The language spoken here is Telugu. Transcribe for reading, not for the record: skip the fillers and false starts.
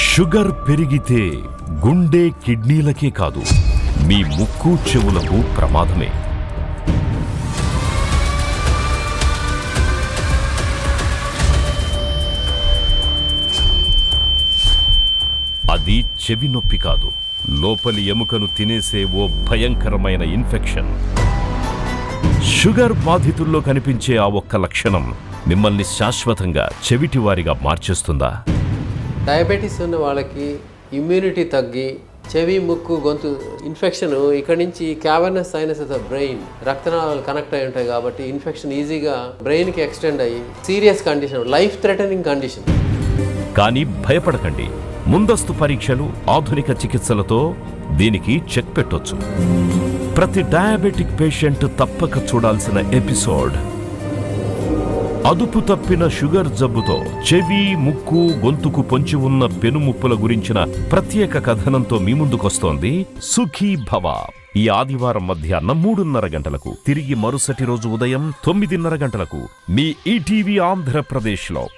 షుగర్ పెరిగితే గుండె కిడ్నీలకే కాదు, మీ ముక్కు చెవులకు ప్రమాదమే. అది చెవి నొప్పి కాదు, లోపలి ఎముకను తినేసే ఓ భయంకరమైన ఇన్ఫెక్షన్. షుగర్ బాధితుల్లో కనిపించే ఆ ఒక్క లక్షణం మిమ్మల్ని శాశ్వతంగా చెవిటివారిగా మార్చేస్తుందా? డయాబెటీస్ ఉన్న వాళ్ళకి ఇమ్యూనిటీ తగ్గి చెవి, ముక్కు, గొంతు ఇన్ఫెక్షన్ ఇక్కడి నుంచి క్యావర్నస్ సైనస్ ఆఫ్ ద బ్రెయిన్, రక్తనాళాలు కనెక్ట్ అయి ఉంటాయి కాబట్టి ఇన్ఫెక్షన్ ఈజీగా బ్రెయిన్కి ఎక్స్టెండ్ అయ్యి serious condition, life threatening condition. కానీ భయపడకండి, ముందస్తు పరీక్షలు, ఆధునిక చికిత్సలతో దీనికి చెక్ పెట్టొచ్చు. ప్రతి డయాబెటిక్ పేషెంట్ తప్పక చూడాల్సిన ఎపిసోడ్. అదుపు తప్పిన షుగర్ జబ్బుతో చెవి, ముక్కు, గొంతుకు పొంచి ఉన్న పెనుముప్పుల గురించిన ప్రత్యేక కథనంతో మీ ముందుకొస్తోంది సుఖీ భవ. ఈ ఆదివారం మధ్యాహ్నం 3:30 గంటలకు, తిరిగి మరుసటి రోజు ఉదయం 9:30 గంటలకు మీ ఈటీవీ ఆంధ్రప్రదేశ్లో.